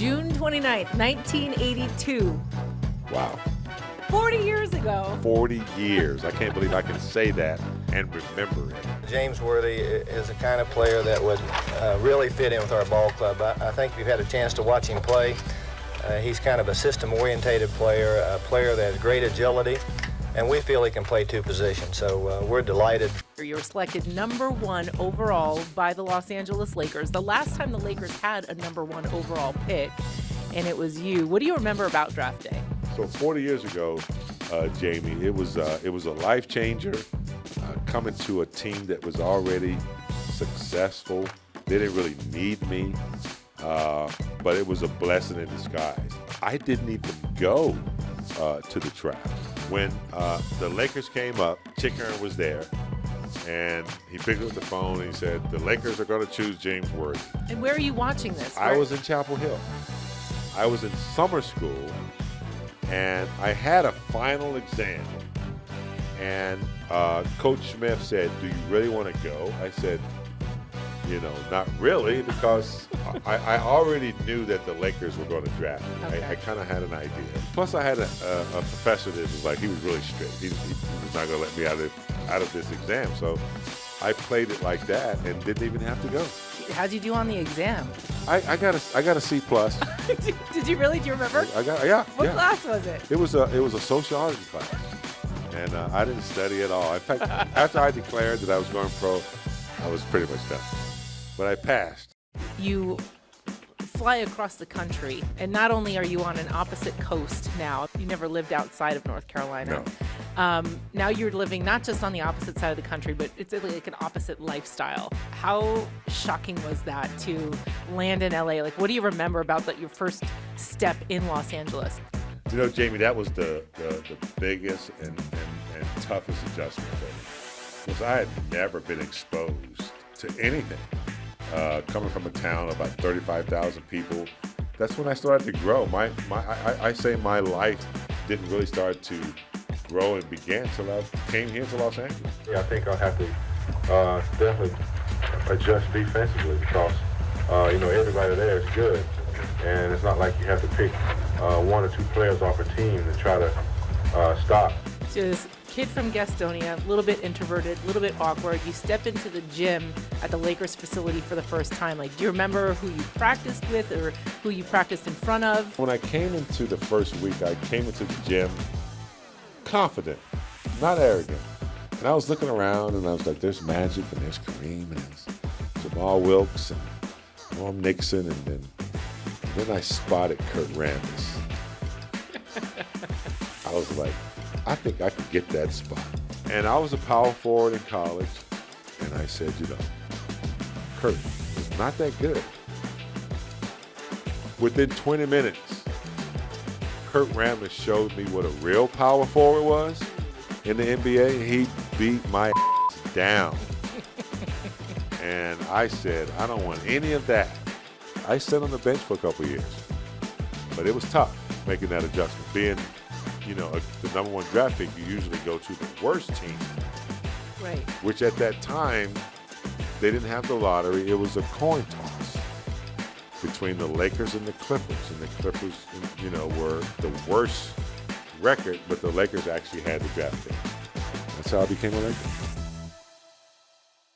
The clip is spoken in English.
June 29th, 1982. Wow. 40 years ago. 40 years. I can't believe I can say that and remember it. James Worthy is the kind of player that would really fit in with our ball club. I think if you've had a chance to watch him play, he's kind of a system-orientated player, a player that has great agility, and we feel he can play two positions, so we're delighted. You were selected #1 overall by the Los Angeles Lakers. The last time the Lakers had a #1 overall pick, and it was you. What do you remember about draft day? So 40 years ago, Jamie, it was a life changer. Coming to a team that was already successful. They didn't really need me, but it was a blessing in disguise. I didn't even go to the draft. When the Lakers came up, Chick Hearn was there, and he picked up the phone and he said, the Lakers are going to choose James Worthy. And where are you watching this? I was in Chapel Hill. I was in summer school, and I had a final exam. And Coach Smith said, do you really want to go? I said, not really, because I already knew that the Lakers were going to draft me. Okay. I kind of had an idea. Plus, I had a professor that was like, he was really strict. He was not going to let me out of this exam. So I played it like that and didn't even have to go. How'd you do on the exam? I got a C+. Did you really? Do you remember? What class was it? It was a sociology class. And I didn't study at all. In fact, after I declared that I was going pro, I was pretty much done. But I passed. You fly across the country, and not only are you on an opposite coast now, you never lived outside of North Carolina. No. Now you're living not just on the opposite side of the country, but it's like an opposite lifestyle. How shocking was that to land in LA? Like, what do you remember about your first step in Los Angeles? Jamie, that was the biggest and toughest adjustment for me, because I had never been exposed to anything. Coming from a town of about 35,000 people, that's when I started to grow. I say my life didn't really start to grow and begin until I came here to Los Angeles. Yeah, I think I'll have to definitely adjust defensively because everybody there is good, and it's not like you have to pick one or two players off a team to try to stop. So this kid from Gastonia, a little bit introverted, a little bit awkward. You step into the gym at the Lakers facility for the first time. Like, do you remember who you practiced with or who you practiced in front of? When I came into the first week, I came into the gym confident, not arrogant. And I was looking around and I was like, there's Magic and there's Kareem and there's Jamal Wilkes and Norm Nixon, and then I spotted Kurt Rambis. I was like, I think I could get that spot. And I was a power forward in college, and I said, Kurt is not that good. Within 20 minutes, Kurt Rambis showed me what a real power forward was in the NBA. He beat my ass down. And I said, I don't want any of that. I sat on the bench for a couple years, but it was tough making that adjustment. Being, the #1 draft pick, you usually go to the worst team. Right. Which at that time, they didn't have the lottery. It was a coin toss between the Lakers and the Clippers. And the Clippers, were the worst record, but the Lakers actually had the draft pick. That's how I became a Laker.